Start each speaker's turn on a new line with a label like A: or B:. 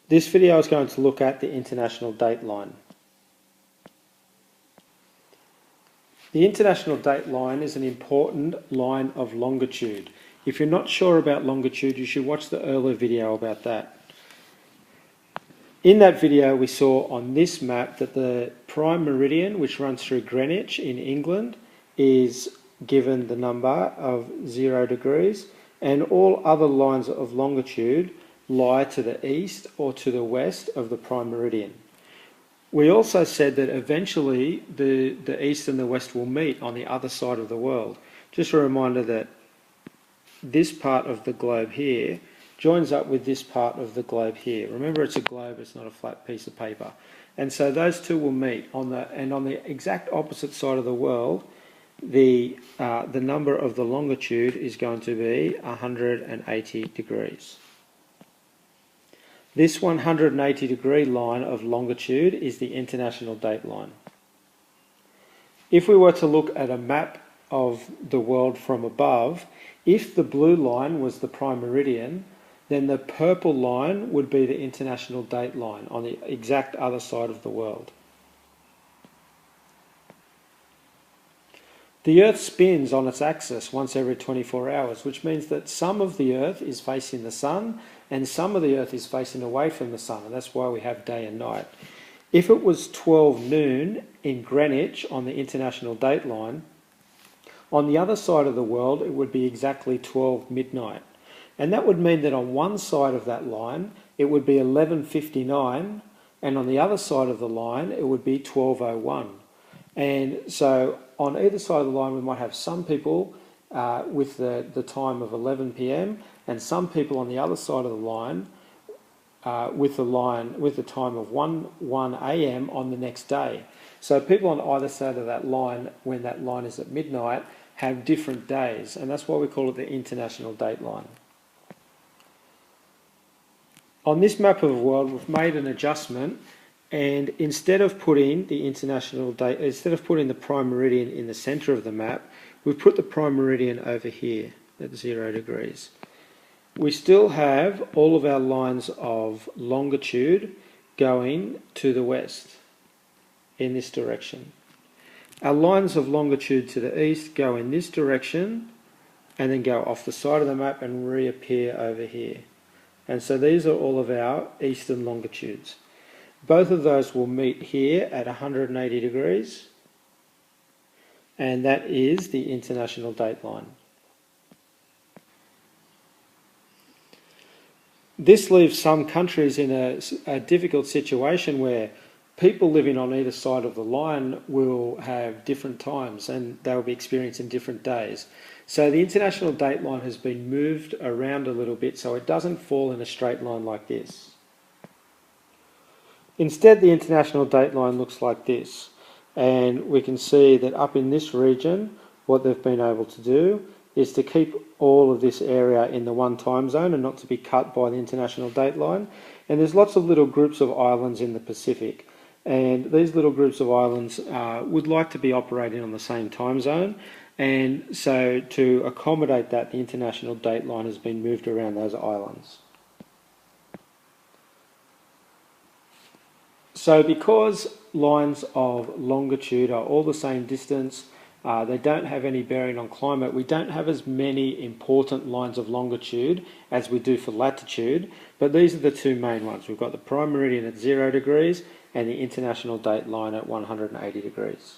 A: This video is going to look at the international date line. The international date line is an important line of longitude. If you're not sure about longitude, you should watch the earlier video about that. In that video, we saw on this map that the prime meridian, which runs through Greenwich in England, is given the number of 0 degrees, and all other lines of longitude lie to the east or to the west of the prime meridian. We also said that eventually the east and the west will meet on the other side of the world. Just a reminder that this part of the globe here joins up with this part of the globe here. Remember, it's a globe, it's not a flat piece of paper. And so those two will meet on the exact opposite side of the world. The number of the longitude is going to be 180 degrees. This 180 degree line of longitude is the international date line. If we were to look at a map of the world from above, if the blue line was the prime meridian, then the purple line would be the international date line on the exact other side of the world. The Earth spins on its axis once every 24 hours, which means that some of the Earth is facing the sun and some of the Earth is facing away from the sun, and that's why we have day and night. If it was 12 noon in Greenwich on the international date line, on the other side of the world it would be exactly 12 midnight. And that would mean that on one side of that line it would be 11:59, and on the other side of the line it would be 12:01. And so on either side of the line we might have some people with the time of 11 p.m. and some people on the other side of the line with the time of 1 a.m. on the next day. So people on either side of that line, when that line is at midnight, have different days, and that's why we call it the international date line. On this map of the world, we've made an adjustment, and instead of putting the prime meridian in the centre of the map, we've put the prime meridian over here at 0 degrees. We still have all of our lines of longitude going to the west in this direction. Our lines of longitude to the east go in this direction and then go off the side of the map and reappear over here. And so these are all of our eastern longitudes. Both of those will meet here at 180 degrees, and that is the international date line. This leaves some countries in a difficult situation where people living on either side of the line will have different times and they'll be experiencing different days. So the international date line has been moved around a little bit so it doesn't fall in a straight line like this. Instead, the international date line looks like this, and we can see that up in this region what they've been able to do is to keep all of this area in the one time zone and not to be cut by the international date line. And there's lots of little groups of islands in the Pacific, and these little groups of islands would like to be operating on the same time zone, and so to accommodate that, the international date line has been moved around those islands. So because lines of longitude are all the same distance, they don't have any bearing on climate, we don't have as many important lines of longitude as we do for latitude, but these are the two main ones. We've got the prime meridian at 0 degrees and the international date line at 180 degrees.